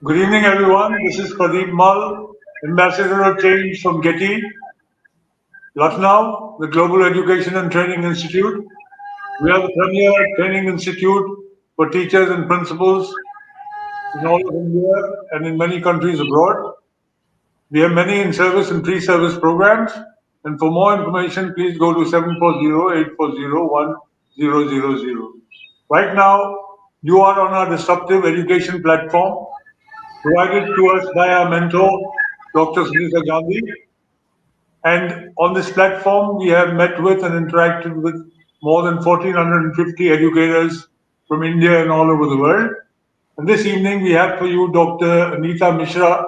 Good evening, everyone. This is Pradeep Ambassador of Change from GETI, Lucknow, the Global Education and Training Institute. We are the premier training institute for teachers and principals in all of India and in many countries abroad. We have many in-service and pre-service programs. And for more information, please go to 740-840-1000. Right now, you are on our disruptive education platform provided to us by our mentor, Dr. Sunita Gandhi. And on this platform, we have met with and interacted with more than 1,450 educators from India and all over the world. And this evening, we have for you Dr. Neeta Misra.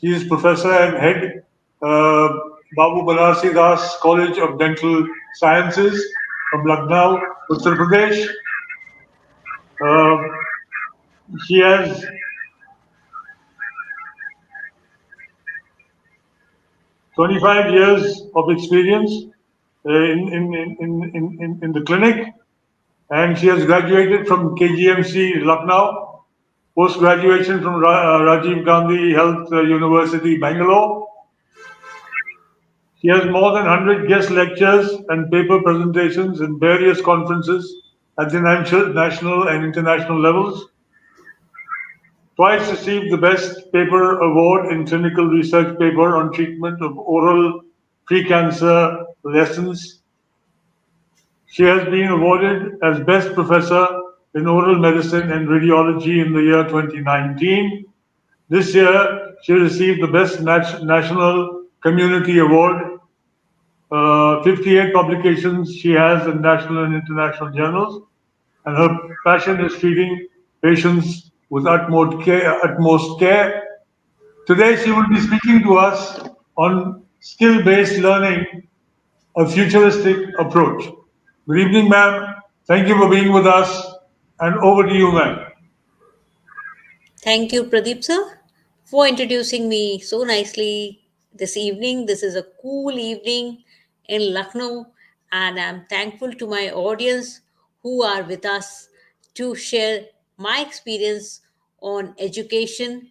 She is professor and head uh, Babu Banarasi Das College of Dental Sciences from Lucknow, Uttar Pradesh. Uh, she has 25 years of experience in the clinic, and she has graduated from KGMC Lucknow, post graduation from Rajiv Gandhi Health University, Bangalore. She has more than 100 guest lectures and paper presentations in various conferences at the national and international levels. Twice received the Best Paper Award in Clinical Research Paper on Treatment of Oral Pre-Cancer Lessons. She has been awarded as Best Professor in Oral Medicine and Radiology in the year 2019. This year, she received the Best National Community Award. 58 publications she has in national and international journals, and her passion is treating patients with utmost care. Today, she will be speaking to us on skill based learning, a futuristic approach. Good evening, ma'am. Thank you for being with us, and over to you, ma'am. Thank you, Pradeep sir, for introducing me so nicely this evening. This is a cool evening in Lucknow, and I'm thankful to my audience who are with us to share my experience on education.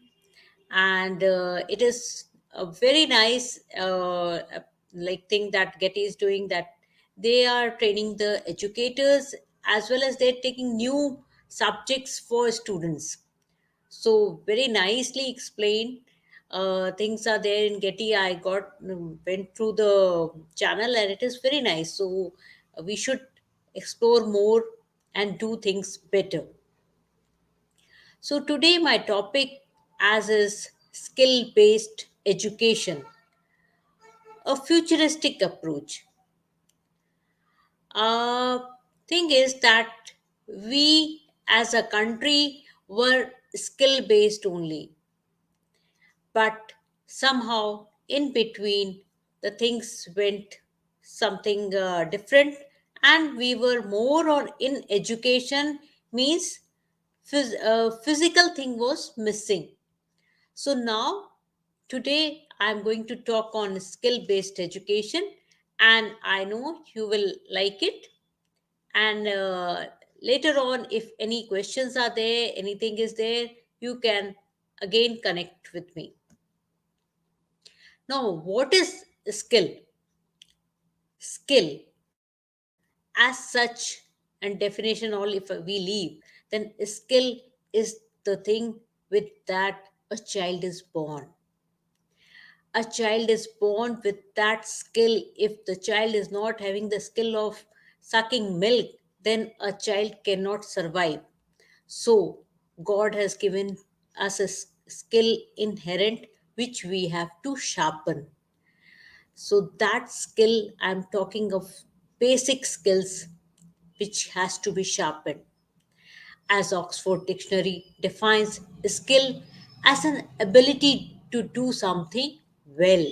And it is a very nice thing that Getty is doing, that they are training the educators as well as they're taking new subjects for students. So very nicely explained. Things are there in Getty. I got went through the channel and it is very nice. So we should explore more and do things better. So today my topic as is skill based education, a futuristic approach. Uh, Thing is that we as a country were skill based only, but somehow in between the things went something different, and we were more on in education, means physical thing was missing. So now today I'm going to talk on skill based education, and I know you will like it. And later on, if any questions are there, anything is there, you can again connect with me. Now, what is skill? Skill, as such, and definition all, if we leave, then skill is the thing with that a child is born. A child is born with that skill. If the child is not having the skill of sucking milk, then a child cannot survive. So, God has given us a skill inherent which we have to sharpen. So that skill, I'm talking of basic skills which has to be sharpened. As Oxford Dictionary defines skill as an ability to do something well.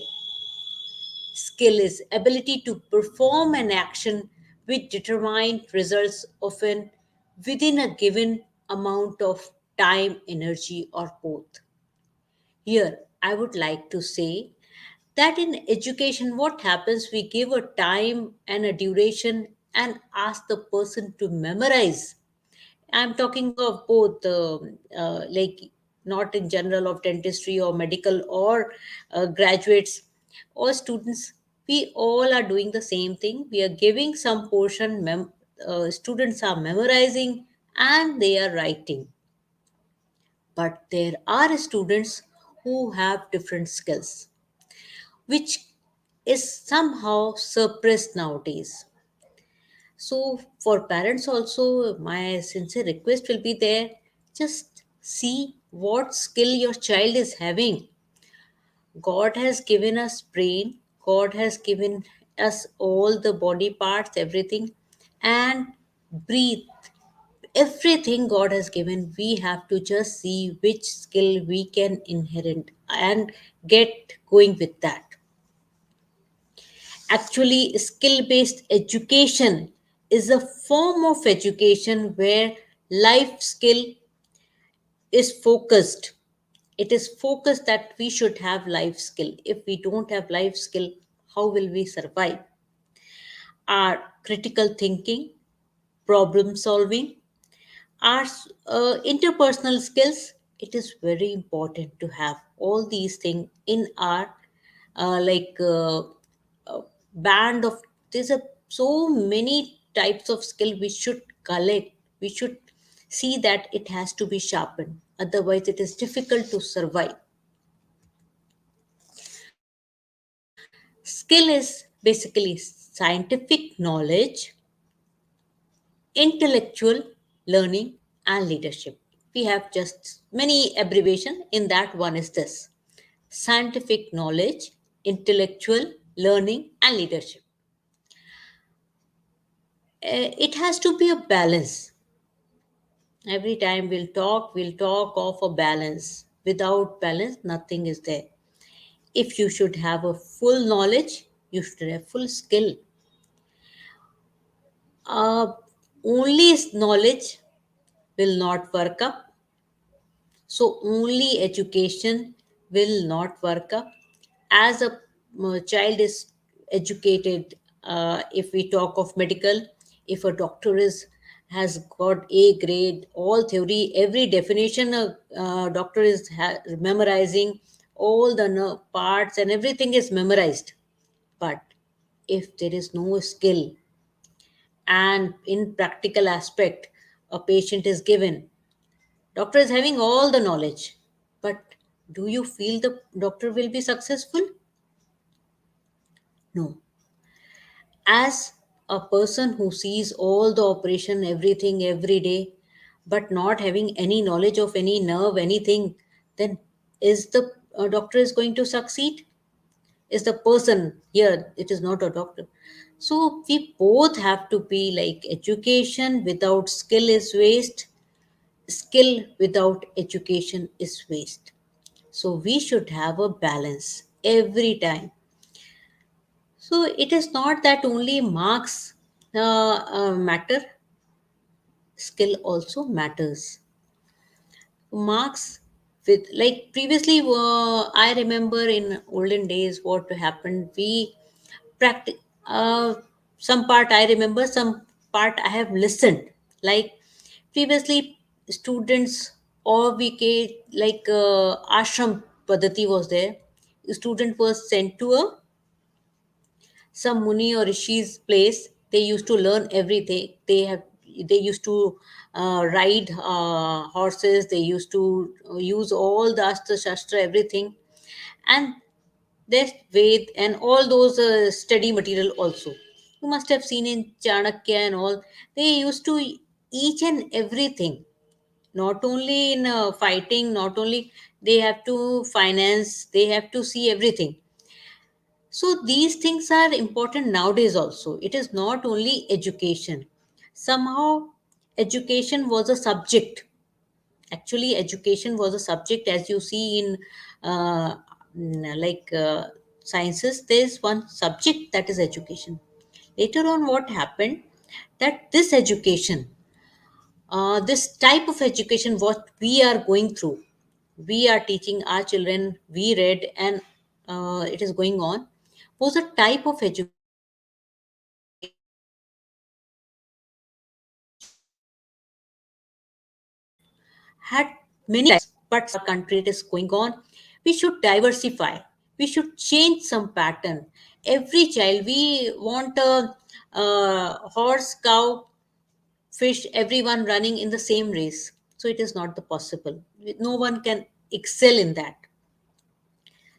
Skill is ability to perform an action with determined results, often within a given amount of time, energy, or both. Here, I would like to say that in education, what happens, we give a time and a duration and ask the person to memorize. I'm talking of both, not in general of dentistry or medical or graduates or students. We all are doing the same thing. We are giving some portion, students are memorizing and they are writing. But there are students who have different skills, which is somehow suppressed nowadays. So, for parents also, my sincere request will be there, just see what skill your child is having. God has given us brain, God has given us all the body parts, everything, and breathe. Everything God has given, we have to just see which skill we can inherit and get going with that. Actually, skill based education is a form of education where life skill is focused. It is focused that we should have life skill. If we don't have life skill, how will we survive? Our critical thinking, problem solving, our interpersonal skills, it is very important to have all these things in our like band of, there's a so many types of skill we should collect. We should see that it has to be sharpened, otherwise it is difficult to survive. Skill is basically scientific knowledge, intellectual learning, and leadership. We have just many abbreviation. In that, one is this: scientific knowledge, intellectual learning, and leadership. It has to be a balance. Every time we'll talk of a balance. Without balance, nothing is there. If you should have a full knowledge, you should have full skill. uh, Only knowledge will not work up. So only education will not work up. As a child is educated, if we talk of medical, if a doctor is has got A grade, all theory, every definition a doctor is memorizing, all the parts and everything is memorized. But if there is no skill, and in practical aspect, a patient is given, doctor is having all the knowledge, but do you feel the doctor will be successful? No. As a person who sees all the operation, everything every day, but not having any knowledge of any nerve, anything, then is the doctor is going to succeed? Is the person here, it is not a doctor. So we both have to be like, education without skill is waste, skill without education is waste. So we should have a balance every time. So it is not that only marks matter, skill also matters. Marks, with like previously, I remember in olden days what happened. We practice some part I remember, some part I have listened. Like previously, students or we like ashram padati was there. Student was sent to a some muni or rishi's place. They used to learn everything. They used to ride horses. They used to use all the astra shastra, everything, and their Ved and all those study material also. You must have seen in Chanakya and all. They used to each and everything. Not only in fighting, not only they have to finance, they have to see everything. So these things are important nowadays also. It is not only education. Somehow education was a subject. Actually, education was a subject, as you see in like sciences, there's one subject that is education. Later on, what happened, that this education, this type of education, what we are going through, we are teaching our children, we read, and it is going on, was a type of education which had many types, but country it is going on, we should diversify, we should change some pattern. Every child, we want a horse, cow, fish, everyone running in the same race. So it is not the possible. No one can excel in that.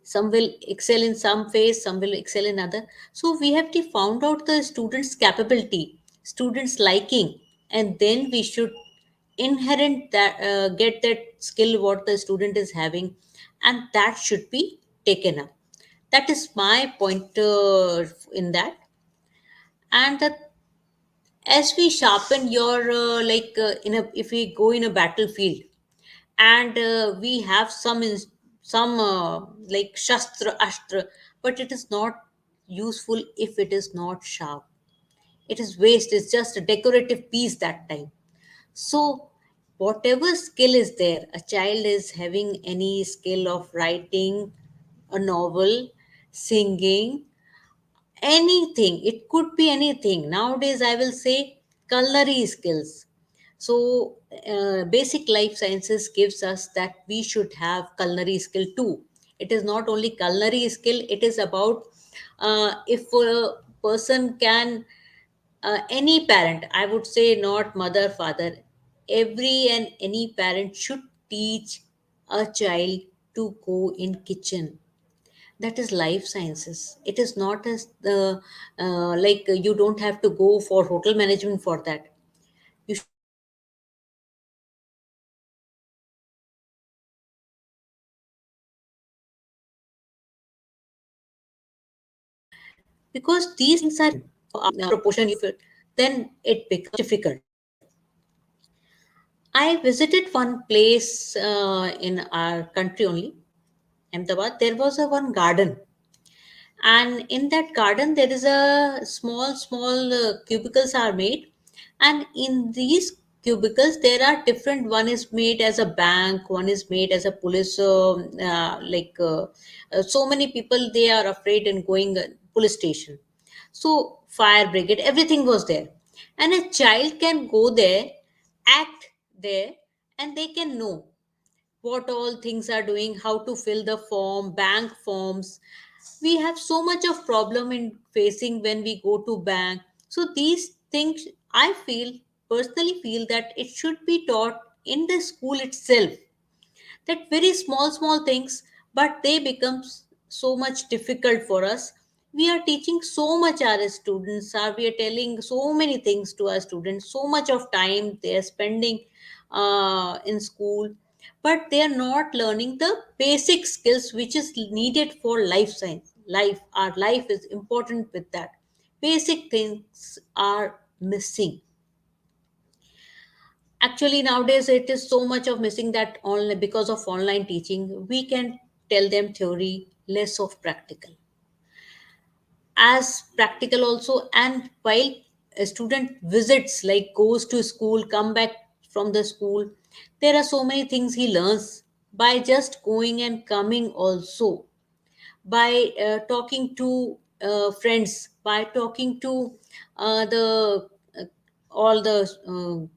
Some will excel in some phase, some will excel in other. So we have to found out the students' capability, students' liking, and then we should inherent that get that skill what the student is having, and that should be taken up. That is my point in that. And as we sharpen your in a, if we go in a battlefield, and we have some like shastra astra, but it is not useful if it is not sharp. It is waste, it's just a decorative piece that time. So whatever skill is there, a child is having any skill of writing a novel, singing, anything, it could be anything. Nowadays I will say culinary skills. So basic life sciences gives us that we should have culinary skill too. It is not only culinary skill, it is about if a person can, any parent, I would say, not mother father, every and any parent should teach a child to go in kitchen. That is life sciences. It is not as the you don't have to go for hotel management for that. You should have basic life sciences for that. So because these things are proportion, if it, then it becomes difficult. I visited one place in our country only, Ahmedabad. There was a one garden, and in that garden there is a small cubicles are made, and in these cubicles there are different, one is made as a bank, one is made as a police so many people they are afraid in going police station. So fire brigade, everything was there, and a child can go there, act there, and they can know what all things are doing, how to fill the form, bank forms. We have so much of problem in facing when we go to bank. So these things, I feel, personally feel that it should be taught in the school itself. That very small things, but they become so much difficult for us. We are teaching so much our students, are we are telling so many things to our students, so much of time they are spending in school, but they are not learning the basic skills which is needed for life science. Life, our life is important with that. Basic things are missing. Actually nowadays it is so much of missing that online, because of online teaching we can tell them theory, less of practical, as practical also. And while a student visits, like goes to school, come back from the school, there are so many things he learns by just going and coming also, by talking to friends, by talking to the all the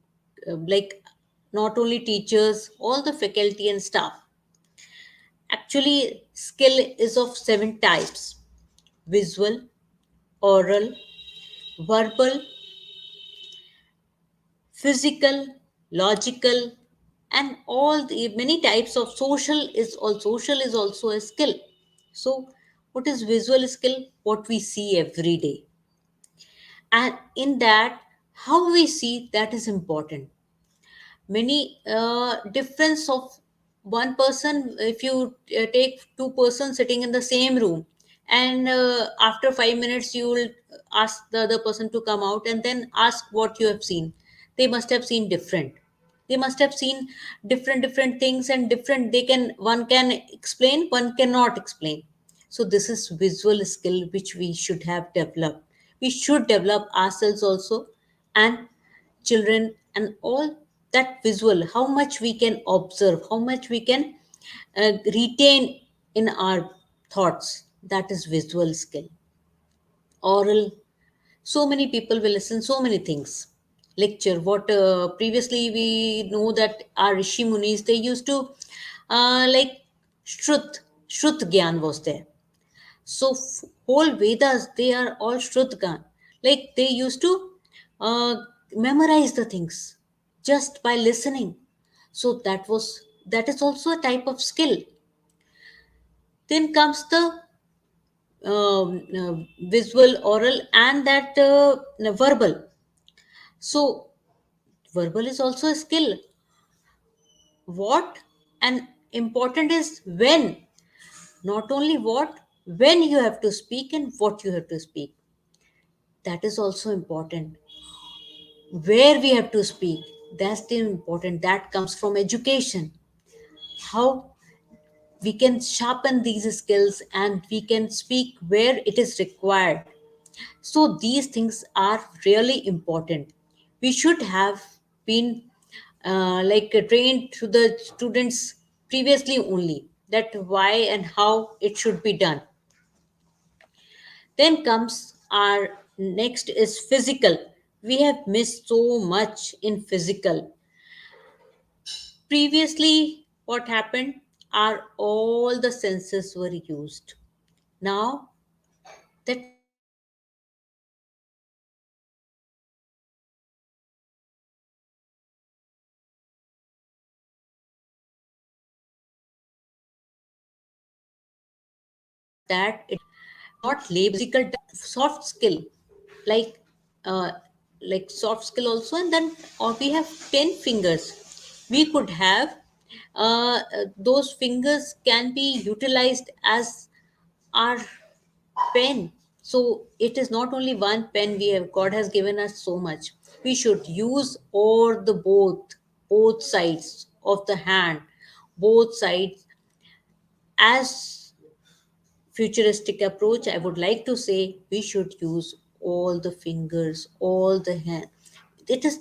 not only teachers, all the faculty and staff. Actually skill is of seven types: visual, oral, verbal, physical, logical, and all the many types of social is all. Social is also a skill. So what is visual skill? What we see every day, and in that how we see, that is important. Many difference of one person, if you take two persons sitting in the same room, and after 5 minutes you will ask the other person to come out and then ask what you have seen, they must have seen different. They must have seen different things, and different, they can, one can explain, one cannot explain. So this is visual skill which we should have developed. We should develop ourselves also, and children, and all that visual, how much we can observe, how much we can retain in our thoughts, that is visual skill. Oral, so many people will listen so many things. Lecture, what previously we know that our rishi munis, they used to Like Shrut, Shrut Gyan was there. So whole Vedas, they are all Shrut Gyan. Like they used to uh, memorize the things just by listening. So that is also a type of skill. Then comes the visual, oral, and that verbal. So verbal is also a skill. What and important is when, not only what, when you have to speak and what you have to speak. That is also important. Where we have to speak, that's the important. That comes from education. How we can sharpen these skills and we can speak where it is required. So these things are really important. We should have been trained to the students previously only, that why and how it should be done. Then comes our next is physical. We have missed so much in physical. Previously, what happened are all the senses were used. Now that that it not label soft skill, like uh, like soft skill also. And then or we have 10 fingers, we could have those fingers can be utilized as our pen. So it is not only one pen we have, God has given us so much. We should use all the both sides of the hand, both sides. As futuristic approach, I would like to say we should use all the fingers, all the hand. It is,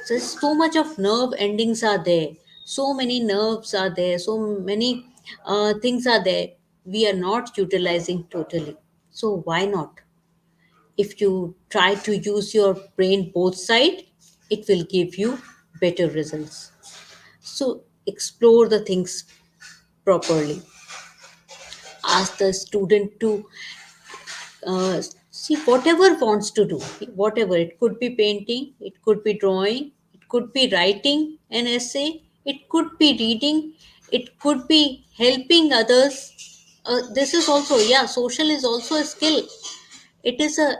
there's so much of nerve endings are there, so many nerves are there, so many things are there, we are not utilizing totally. So why not, if you try to use your brain both side, it will give you better results. So explore the things properly. Ask the student to see whatever wants to do, whatever. It could be painting, it could be drawing, it could be writing an essay, it could be reading, it could be helping others. This is also, yeah, social is also a skill. It is a,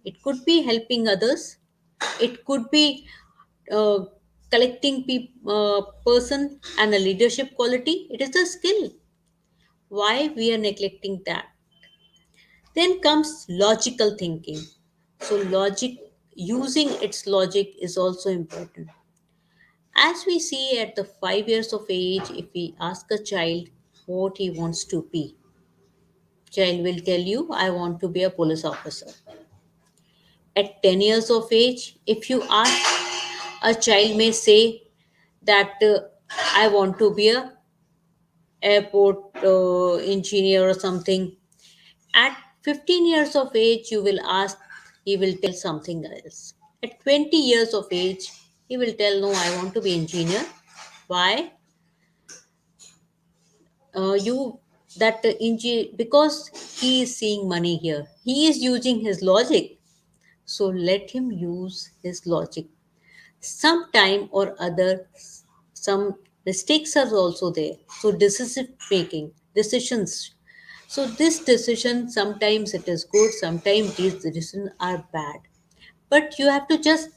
it could be helping others, it could be uh, collecting person and a leadership quality. It is a skill. Why we are neglecting that? Then comes logical thinking. So, logic, using its logic is also important. As we see at the 5 years of age, if we ask a child what he wants to be, child will tell you, I want to be a police officer. At 10 years of age, if you ask, a child may say that I want to be a airport engineer or something. At 15 years of age, you will ask, he will tell something else. At 20 years of age, he will tell, no, I want to be engineer. Why? You that because he is seeing money here. He is using his logic. So let him use his logic. Sometime or other, some mistakes are also there. So decision making, decisions. So this decision, sometimes it is good, sometimes these decisions are bad. But you have to just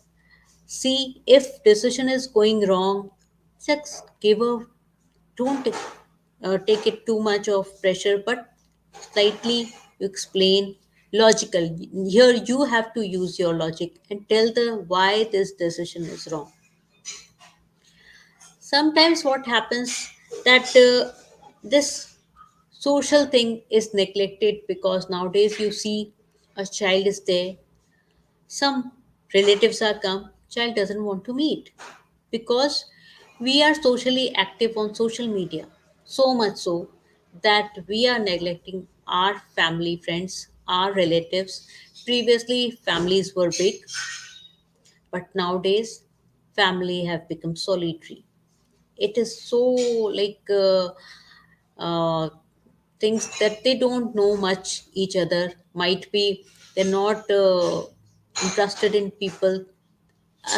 see, if decision is going wrong, just give a, don't take it too much of pressure, but slightly you explain logical. Here you have to use your logic and tell the why this decision is wrong. Sometimes what happens that this social thing is neglected, because nowadays you see a child is there, some relatives are come, child doesn't want to meet, because we are socially active on social media, so much so that we are neglecting our family, friends, our relatives. Previously families were big, but nowadays family have become solitary. It is so like uh, things that they don't know much each other. Might be they're not interested in people.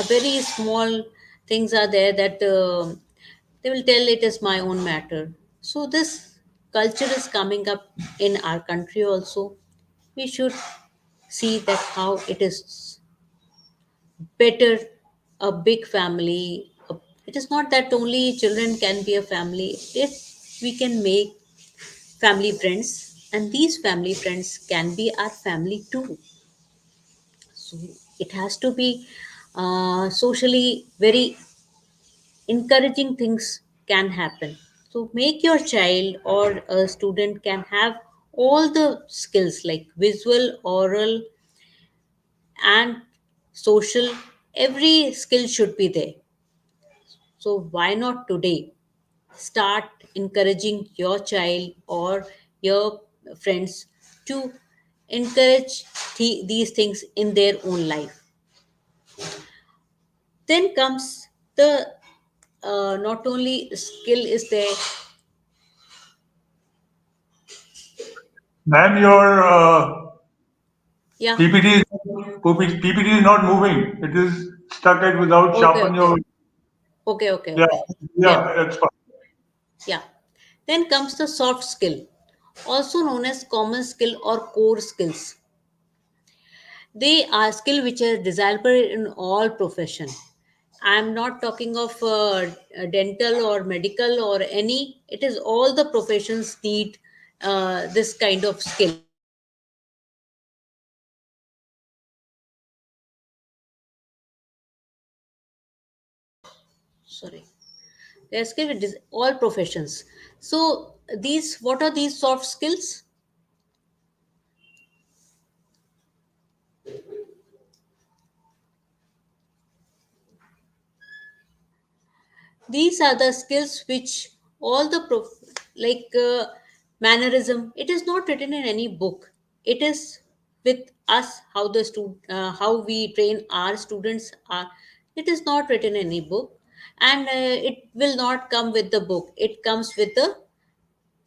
Very small things are there that they will tell it is my own matter. So this culture is coming up in our country also. We should see that how it is better a big family. It is not that only children can be a family. If we can make family friends, and these family friends can be our family too. So it has to be socially very encouraging things can happen. So make your child or a student can have all the skills like visual, oral, and social. Every skill should be there. So why not today start encouraging your child or your friends to encourage these things in their own life. Then comes the not only skill is there. Ma'am, your Yeah. PPT is not moving. It is stuck at without Okay, sharpen okay. your. Okay, okay, Yeah, okay. Yeah, yeah, that's fine. yeah. Then comes the soft skill, also known as common skill or core skills. They are skill which are desirable in all profession. I'm not talking of dental or medical or any. It is all the professions need this kind of skill. Sorry, they are skill with all professions. So these, what are these soft skills? These are the skills which all the like mannerism. It is not written in any book. It is with us how the how we train our students are. It is not written in any book, and it will not come with the book. It comes with the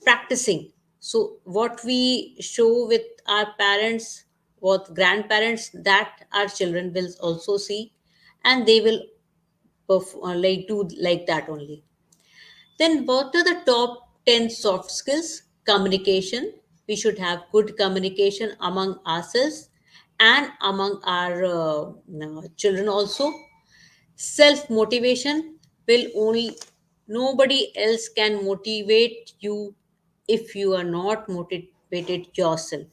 practicing. So what we show with our parents, what grandparents, that our children will also see, and they will like do like that only. Then, what are the top 10 soft skills? Communication. We should have good communication among ourselves and among our children also. Self motivation will only, nobody else can motivate you if you are not motivated yourself.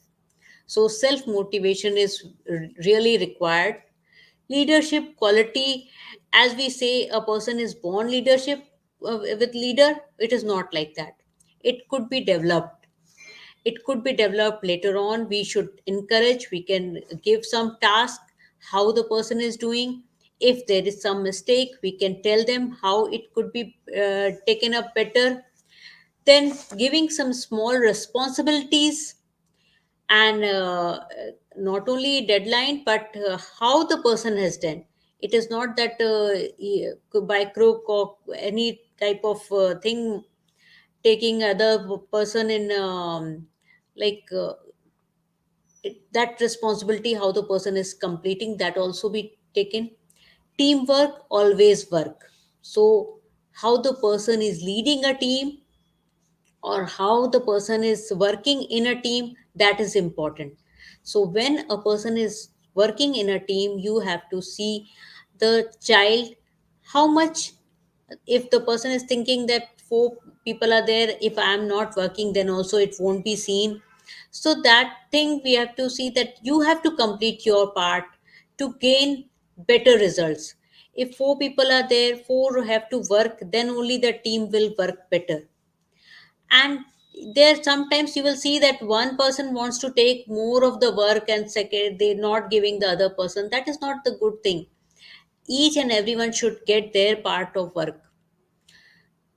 So, self motivation is really required. Leadership quality, as we say, a person is born leadership with leader. It is not like that. It could be developed. It could be developed later on. We should encourage. We can give some task, how the person is doing. If there is some mistake, we can tell them how it could be taken up better. Then giving some small responsibilities, and not only deadline, but how the person has done. It is not that by crook or any type of thing, taking other person in like that responsibility, how the person is completing, that also be taken. Teamwork always work. So how the person is leading a team or how the person is working in a team, that is important. So when a person is working in a team, you have to see the child how much. If the person is thinking that four people are there, if I am not working, then also it won't be seen. So that thing we have to see, that you have to complete your part to gain better results. If four people are there, four have to work, then only the team will work better. And there sometimes you will see that one person wants to take more of the work, and second they're not giving the other person. That is not the good thing. Each and everyone should get their part of work.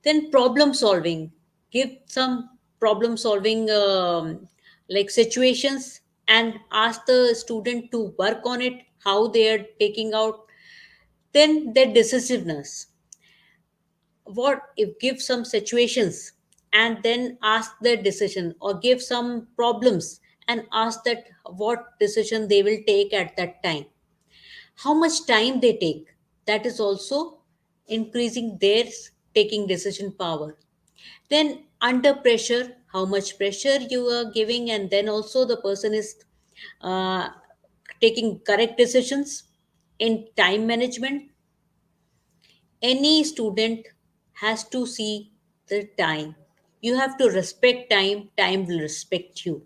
Then problem solving, give some problem solving like situations, and ask the student to work on it, how they are taking out. Then their decisiveness, what if give some situations and then ask their decision, or give some problems and ask that what decision they will take at that time, how much time they take, that is also increasing their taking decision power. Then under pressure, how much pressure you are giving, and then also the person is uh, taking correct decisions. In time management, any student has to see the time. You have to respect time, time will respect you.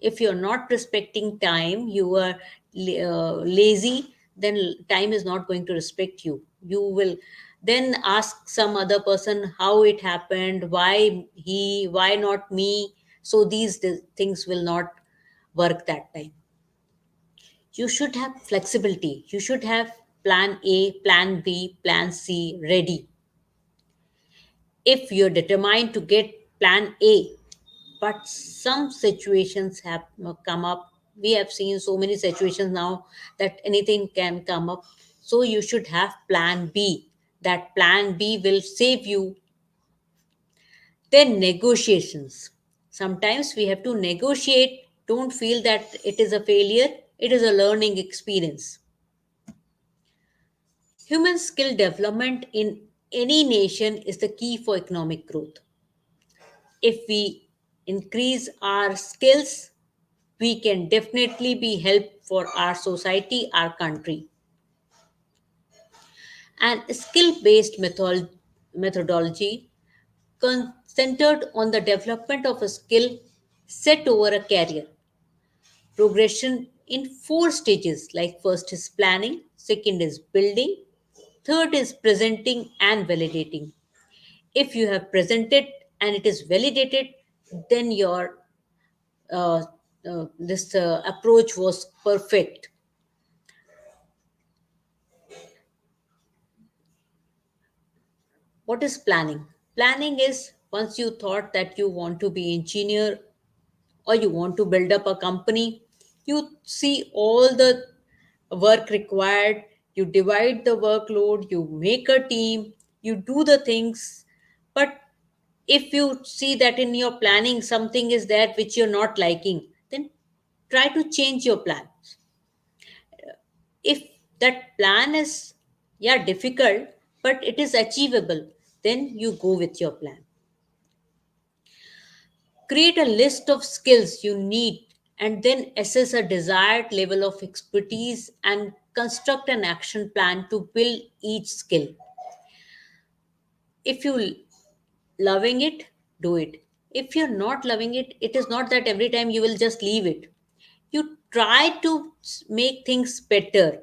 If you're not respecting time, you are lazy, then time is not going to respect you. You will then ask some other person how it happened, why he, why not me. So these things will not work that time. You should have flexibility, you should have plan A, plan B, plan C ready. If you're determined to get plan A, but some situations have come up. We have seen so many situations now that anything can come up. So you should have plan B. That plan B will save you. Then negotiations. Sometimes we have to negotiate. Don't feel that it is a failure. It is a learning experience. Human skill development in any nation is the key for economic growth. If we increase our skills, we can definitely be help for our society, our country. And skill-based methodology centered on the development of a skill set over a career progression in four stages, like first is planning, second is building, third is presenting and validating. If you have presented and it is validated, then your uh, this approach was perfect. What is planning? Planning is once you thought that you want to be engineer or you want to build up a company, you see all the work required, you divide the workload, you make a team, you do the things. But if you see that in your planning something is there which you're not liking, then try to change your plan. If that plan is, yeah, difficult, but it is achievable, then you go with your plan. Create a list of skills you need and then assess a desired level of expertise and construct an action plan to build each skill. If you loving it, do it. If you're not loving it, it is not that every time you will just leave it. You try to make things better.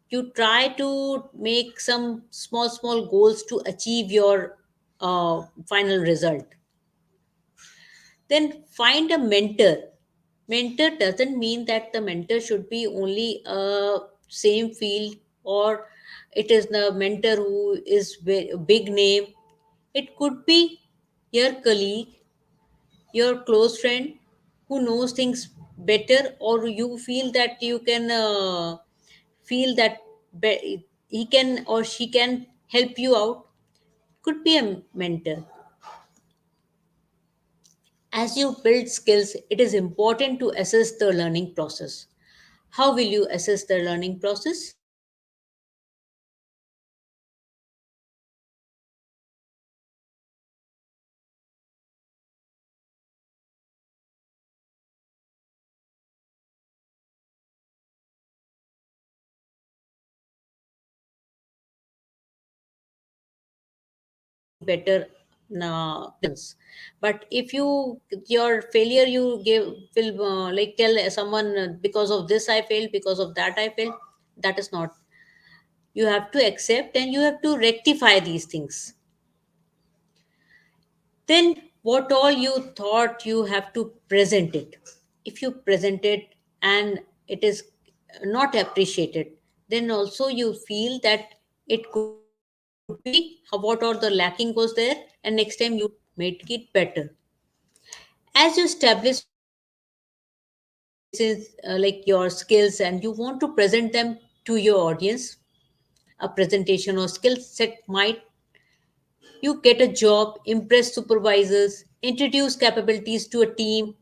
You try to make some small small goals to achieve your final result. Then find a mentor. Mentor doesn't mean that the mentor should be only a same field, or it is the mentor who is big name. It could be your colleague, your close friend who knows things better, or you feel that you can feel that he can or she can help you out. Could be a mentor. As you build skills, it is important to assess the learning process. How will you assess the learning process? Better but if you your failure you give will like tell someone because of this I failed, because of that I failed, that is not. You have to accept and you have to rectify these things. Then what all you thought, you have to present it. If you present it and it is not appreciated, then also you feel that it could be what all the lacking was there, and next time you make it better. As you establish like your skills and you want to present them to your audience, a presentation or skill set might You get a job, impress supervisors, introduce capabilities to a team.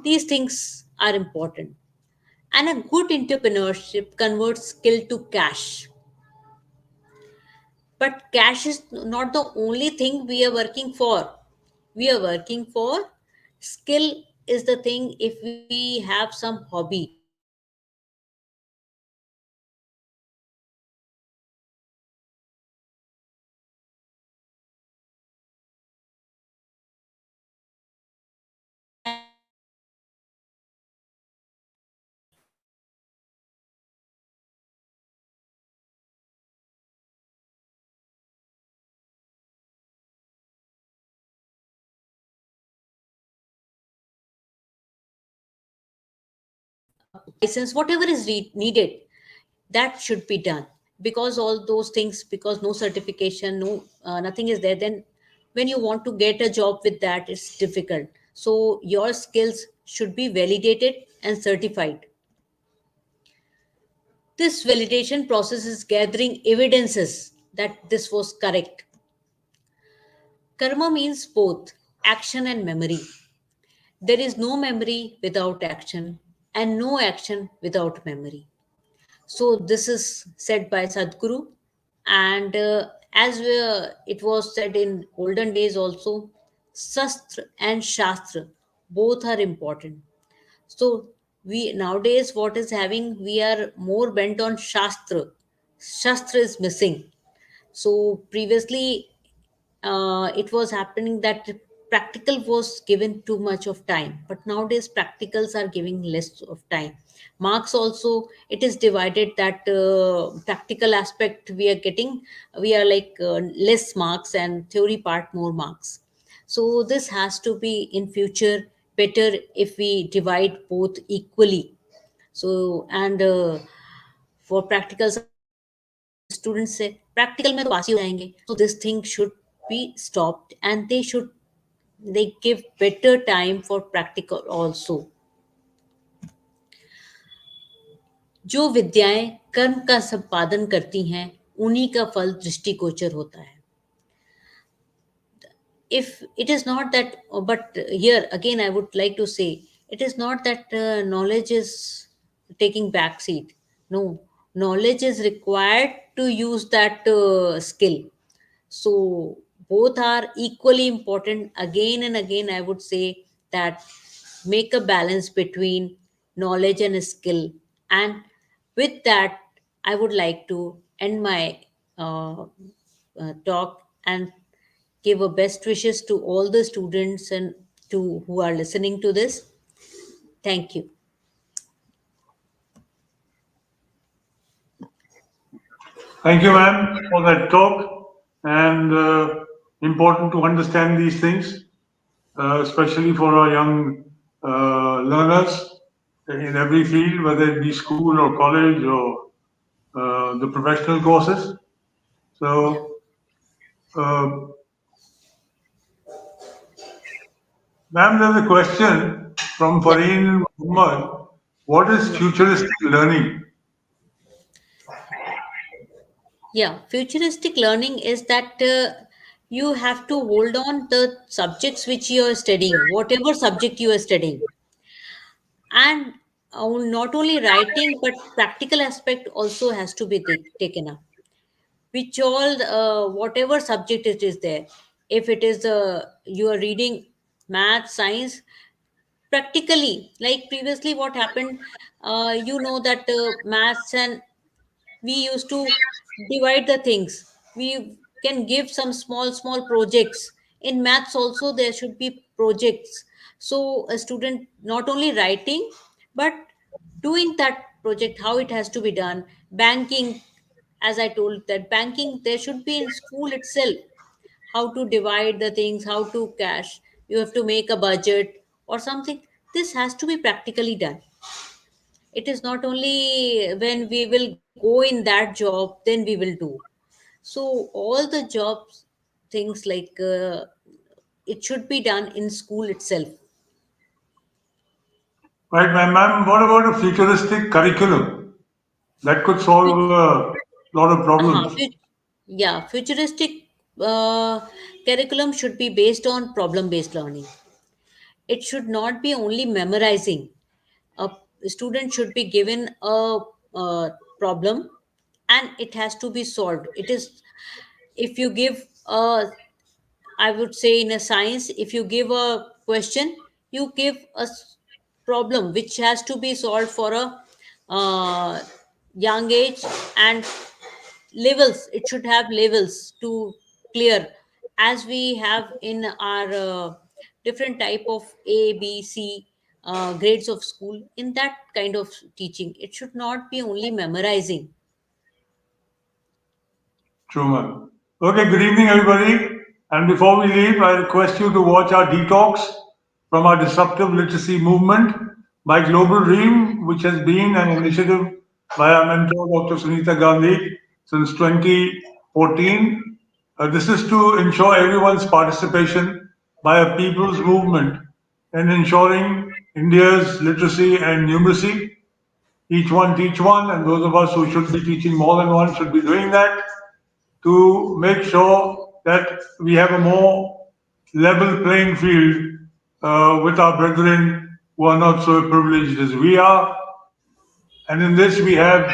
These things are important. And a good entrepreneurship converts skill to cash. But cash is not the only thing we are working for. We are working for skill is the thing. If we have some hobby, if we have some passion, if we have some interest, then cash is not the only thing we are working for. And license, whatever is needed, that should be done. Because all those things, because no certification, no nothing is there, then when you want to get a job with that, it's difficult. So your skills should be validated and certified. This validation process is gathering evidences that this was correct. Karma means both action and memory. There is no memory without action, and no action without memory. So this is said by Sadhguru, and as it was said in olden days also, Sastra and Shastra both are important. So we nowadays what is having, we are more bent on Shastra. Shastra is missing. So previously, it was happening that practical was given too much of time, but nowadays practicals are giving less of time. Marks also, it is divided that practical aspect we are getting, we are like less marks, and theory part more marks. So this has to be in future better if we divide both equally. So and for practicals, students say practical mein to pass ही हो जाएंगे. So this thing should be stopped, and they give better time for practical also. जो विद्याएं कर्म का संपादन करती हैं, उन्हीं का फल दृष्टिगोचर होता है. If it is not that, but here again I would like to say, it is not that knowledge is taking back seat. No, knowledge is required to use that skill. So both are equally important. Again and again I would say that make a balance between knowledge and skill. And with that, I would like to end my uh, talk, and give a best wishes to all the students and to who are listening to this. Thank you. Thank you, ma'am, for that talk. And important to understand these things, especially for our young learners in every field, whether it be school or college or the professional courses. Yeah. So, uh, ma'am, there's a question from Yeah. Fareen Muhammad. What is Yeah. futuristic learning? Yeah. Futuristic learning is that you have to hold on the subjects which you are studying, whatever subject you are studying, and not only writing but practical aspect also has to be taken up. Which all whatever subject it is there, if it is you are reading math, science, practically, like previously what happened, you know that maths, and we used to divide the things. We can give some small small projects. In maths also there should be projects. So a student not only writing but doing that project, how it has to be done. Banking, as I told, that banking there should be in school itself, how to divide the things, how to cash, you have to make a budget or something. This has to be practically done. It is not only when we will go in that job then we will do. So all the jobs things like it should be done in school itself. Right, ma'am. What about a futuristic curriculum that could solve Which, a lot of problems? yeah, futuristic. uh, curriculum should be based on problem based learning. It should not be only memorizing. A student should be given a problem and it has to be solved. It is, if you give a, I would say in a science, if you give a question, you give problem which has to be solved for a young age, and levels, it should have levels to clear, as we have in our different type of A B C grades of school. In that kind of teaching, it should not be only memorizing. Truman. Okay, good evening, everybody. And before we leave, I request you to watch our detox from our disruptive literacy movement by Global Dream, which has been an initiative by our mentor, Dr. Sunita Gandhi, since 2014. This is to ensure everyone's participation by a people's movement in ensuring India's literacy and numeracy. Each one teach one, and those of us who should be teaching more than one should be doing that to make sure that we have a more level playing field with our brethren who are not so privileged as we are. And in this, we have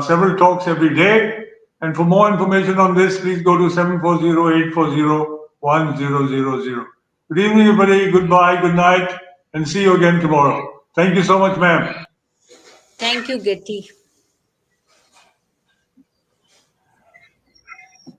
several talks every day. And for more information on this, please go to 740-840-1000. Good evening, everybody. Goodbye, good night, and see you again tomorrow. Thank you so much, ma'am. Thank you, Getty.